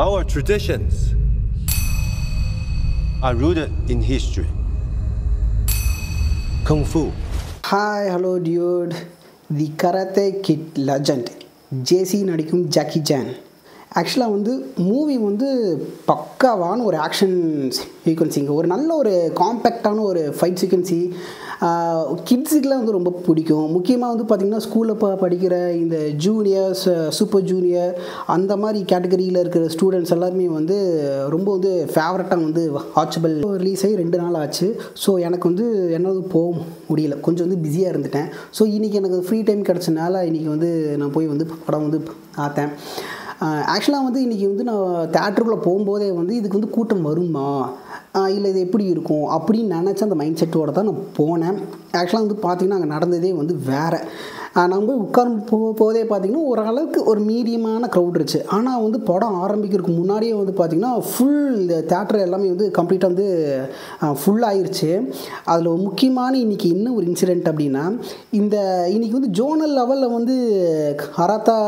Our traditions are rooted in history. Kung Fu. Hi, hello dude. The Karate Kid legend. JC நடிக்கும் Jackie Chan. ஆக்சுவலாக வந்து movie வந்து பக்காவான ஒரு action சீக்வன்சிங்க, ஒரு நல்ல ஒரு காம்பேக்டான ஒரு ஃபைட் சீக்வன்சி. கிட்ஸுக்கெலாம் வந்து ரொம்ப பிடிக்கும். முக்கியமாக வந்து பார்த்திங்கன்னா ஸ்கூலில் படிக்கிற இந்த ஜூனியர்ஸ், சூப்பர் ஜூனியர் அந்த மாதிரி கேட்டகரியில் இருக்கிற ஸ்டூடெண்ட்ஸ் எல்லாருமே வந்து ரொம்ப வந்து ஃபேவரட்டாக வந்து வாட்சபிள். ரிலீஸ் ஆகி 2 நாள் ஆச்சு. ஸோ எனக்கு வந்து என்னால் போக முடியல, கொஞ்சம் வந்து பிஸியாக இருந்துட்டேன். ஸோ இன்றைக்கி எனக்கு ஃப்ரீ டைம் கிடச்சனால இன்றைக்கி வந்து நான் போய் வந்து படம் வந்து பார்த்தேன். ஆக்சுவலாக வந்து இன்றைக்கி வந்து நான் தேட்டருக்குள்ளே போகும்போதே வந்து இதுக்கு வந்து கூட்டம் வருமா இல்லை இது எப்படி இருக்கும் அப்படின்னு நினச்ச அந்த மைண்ட் செட்டோடு தான் நான் போனேன். ஆக்சுவலாக வந்து பார்த்திங்கன்னா அங்கே நடந்ததே வந்து வேறு. நான் போய் உட்காரும் போதே பார்த்திங்கன்னா ஓரளவுக்கு ஒரு மீடியமான க்ரௌட் இருந்துச்சு. ஆனால் வந்து படம் ஆரம்பிக்கிறதுக்கு முன்னாடியே வந்து பார்த்திங்கன்னா ஃபுல் இந்த தேட்டர் எல்லாமே வந்து கம்ப்ளீட்டாக வந்து ஃபுல் ஆயிடுச்சு. அதில் முக்கியமான இன்றைக்கி என்ன ஒரு இன்சிடெண்ட் அப்படின்னா, இன்றைக்கி வந்து ஜோனல் லெவலில் வந்து கராத்தா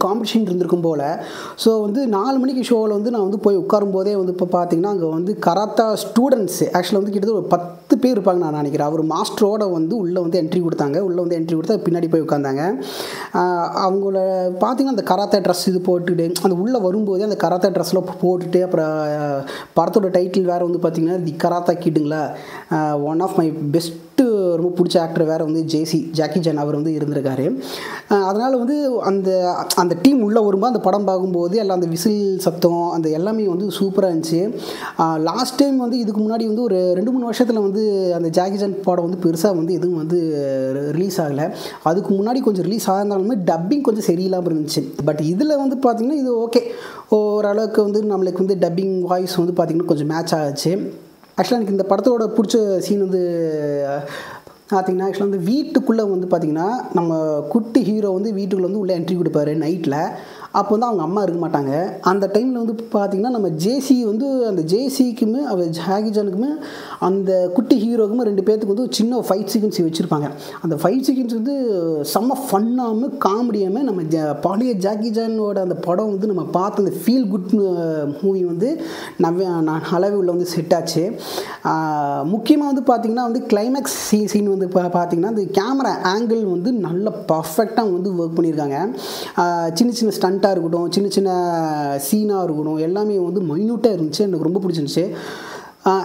காம்படிஷன் இருந்திருக்கும் போல். ஸோ வந்து 4 மணிக்கு ஷோவில் வந்து நான் வந்து போய் உட்காரும் போதே வந்து இப்போ பார்த்திங்கன்னா அங்கே வந்து கராத்தா ஸ்டூடெண்ட்ஸு ஆக்சுவலாக வந்து கிட்டத்தட்ட ஒரு 10 பேர் இருப்பாங்க நான் நினைக்கிறேன். அவர் மாஸ்டரோட வந்து உள்ளே வந்து என்ட்ரி கொடுத்தாங்க. உள்ளே வந்து என்ட்ரி கொடுத்தா பின்னாடி போய் உட்காந்தாங்க. அவங்கள பார்த்திங்கன்னா அந்த கராத்தா ட்ரெஸ் இது போட்டுட்டு அந்த உள்ளே வரும்போதே அந்த கராத்தா ட்ரெஸ்ஸில் போட்டுட்டு, அப்புறம் படத்தோட டைட்டில் வேறு வந்து பார்த்திங்கன்னா தி karate கிட்டுங்களா. One of my best ரொம்ப பிடிச்ச ஆக்டர் வேறு வந்து ஜாக்கி ஜான் அவர் வந்து இருந்திருக்காரு. அதனால் வந்து அந்த டீம் உள்ளே வரும்போது அந்த படம் பார்க்கும்போது எல்லாம் அந்த விசில் சத்தம் அந்த எல்லாமே வந்து சூப்பராக இருந்துச்சு. லாஸ்ட் டைம் வந்து இதுக்கு முன்னாடி வந்து ஒரு 2-3 வருஷத்தில் வந்து அந்த ஜாக்கி ஜான் படம் வந்து பெருசாக வந்து எதுவும் வந்து ரிலீஸ் ஆகலை. அதுக்கு முன்னாடி கொஞ்சம் ரிலீஸ் ஆகிருந்தாலுமே டப்பிங் கொஞ்சம் சரியில்லாமல் இருந்துச்சு. பட் இதில் வந்து பார்த்திங்கன்னா இது ஓகே, ஓரளவுக்கு வந்து நம்மளுக்கு வந்து டப்பிங் வாய்ஸ் வந்து பார்த்திங்கன்னா கொஞ்சம் மேட்ச் ஆச்சு. ஆக்சுவலாக எனக்கு இந்த படத்தோட பிடிச்ச சீன் வந்து பார்த்திங்கன்னா, ஆக்சுவலாக வந்து வீட்டுக்குள்ளே வந்து பார்த்திங்கன்னா நம்ம குட்டி ஹீரோ வந்து வீட்டுக்குள்ளே வந்து உள்ளே என்ட்ரி கொடுப்பாரு நைட்டில். அப்போ வந்து அவங்க அம்மா இருக்க மாட்டாங்க. அந்த டைமில் வந்து பார்த்திங்கன்னா நம்ம ஜேசி வந்து அந்த ஜேசிக்குமே அவர் ஜாக்கி ஜானுக்குமே அந்த குட்டி ஹீரோக்குமே 2 பேர்த்துக்கு வந்து சின்ன ஃபைட் சீக்வன்ஸ் வச்சுருப்பாங்க. அந்த ஃபைட் சீக்வன்ஸ் வந்து செம்ம ஃபன்னாகவும் காமெடியாமல் நம்ம பழைய ஜாக்கி ஜானோட அந்த படம் வந்து நம்ம பார்த்து அந்த ஃபீல் குட் மூவி வந்து நல்லாவே உள்ள வந்து செட் ஆச்சு. முக்கியமாக வந்து பார்த்திங்கன்னா வந்து கிளைமேக்ஸ் சீன் வந்து பார்த்திங்கன்னா அந்த கேமரா ஆங்கிள் வந்து நல்ல பர்ஃபெக்டாக வந்து ஒர்க் பண்ணியிருக்காங்க. சின்ன சின்ன ஸ்டண்ட்டாக இருக்கட்டும், சின்ன சின்ன சீனாக இருக்கட்டும், எல்லாமே வந்து மைன்யூட்டாக இருந்துச்சு. எனக்கு ரொம்ப பிடிச்சிருந்துச்சு.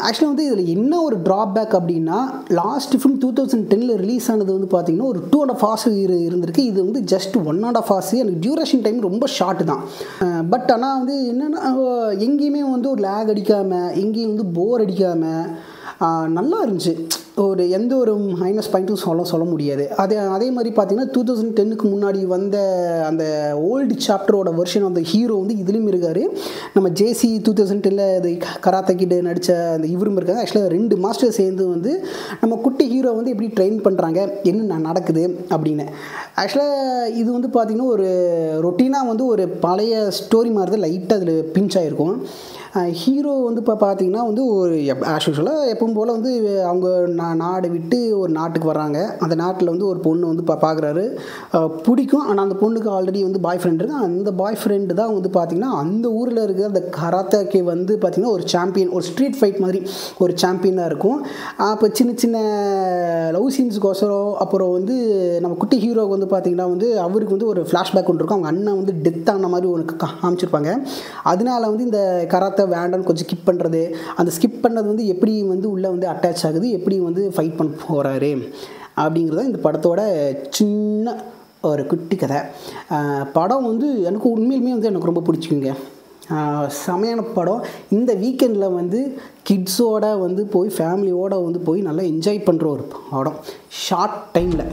ஆக்சுவலாக வந்து இதில் என்ன ஒரு ட்ராபேக் அப்படின்னா, லாஸ்ட் ஃபிலிம் 2010 ரிலீஸ் ஆனது வந்து பார்த்திங்கன்னா ஒரு 2.5 hours இருந்திருக்கு. இது வந்து ஜஸ்ட் 1.5 hours. எனக்கு டியூரேஷன் டைம் ரொம்ப ஷார்ட் தான். பட் ஆனால் வந்து என்னென்னா எங்கேயுமே வந்து ஒரு லேக் அடிக்காமல், எங்கேயும் வந்து போர் அடிக்காமல் நல்லா இருந்துச்சு. ஒரு எந்த ஒரு மைனஸ் பாயிண்ட்டும் சொல்ல முடியாது. அதே மாதிரி பார்த்திங்கன்னா 2010க்கு முன்னாடி வந்த அந்த ஓல்டு சாப்டரோட வெர்ஷன் அந்த ஹீரோ வந்து இதுலேயும் இருக்கார். நம்ம ஜேசி 2010 இது கராத்தா கிட் நடித்த அந்த இவரும் இருக்காங்க. ஆக்சுவலாக 2 மாஸ்டர் சேர்ந்து வந்து நம்ம குட்டி ஹீரோ வந்து எப்படி ட்ரெயின் பண்ணுறாங்க, என்ன நடக்குது அப்படின்னு. ஆக்சுவலாக இது வந்து பார்த்திங்கன்னா ஒரு ரொட்டீனாக வந்து ஒரு பழைய ஸ்டோரி மாதிரி தான் லைட்டாக அதில் பிஞ்ச் ஆகிருக்கும். ஹீரோ வந்து இப்போ பார்த்திங்கன்னா வந்து ஒரு ஆக்சுவலாக எப்பவும் போல் வந்து அவங்க நாடு விட்டு ஒரு நாட்டுக்கு வர்றாங்க. அந்த நாட்டில் வந்து ஒரு பொண்ணு வந்து பார்க்குறாரு, பிடிக்கும். ஆனால் அந்த பொண்ணுக்கு ஆல்ரெடி வந்து பாய் ஃப்ரெண்ட் இருக்குது. அந்த பாய் ஃப்ரெண்டு தான் வந்து பார்த்திங்கன்னா அந்த ஊரில் இருக்கிற அந்த கராத்தேக்கு வந்து பார்த்திங்கன்னா ஒரு சாம்பியன், ஒரு ஸ்ட்ரீட் ஃபைட் மாதிரி ஒரு சாம்பியனாக இருக்கும். அப்போ சின்ன சின்ன லவ் சீன்ஸுக்கோசரம் அப்புறம் வந்து நம்ம குட்டி ஹீரோவுக்கு வந்து பார்த்திங்கன்னா வந்து அவருக்கு வந்து ஒரு ஃப்ளாஷ்பேக் ஒன்று இருக்கும். அவங்க அண்ணன் வந்து டெத் ஆன மாதிரி ஒன்று காமிச்சிருப்பாங்க. அதனால வந்து இந்த கராத்தே வேண்டான்னு கொஞ்சம் ஸ்கிப் பண்ணுறது, அந்த ஸ்கிப் பண்ணது வந்து எப்படி வந்து உள்ளே வந்து அட்டாச் ஆகுது, எப்படி வந்து ஃபைட் பண்ண போகிறாரு அப்படிங்கிறத இந்த படத்தோட சின்ன ஒரு குட்டி கதை. படம் வந்து எனக்கு உண்மையிலுமே வந்து எனக்கு ரொம்ப பிடிச்சிக்குங்க. செமையான படம். இந்த வீக்கெண்டில் வந்து கிட்ஸோடு வந்து போய் ஃபேமிலியோடு வந்து போய் நல்லா என்ஜாய் பண்ணுற ஒரு படம் ஷார்ட் டைமில்.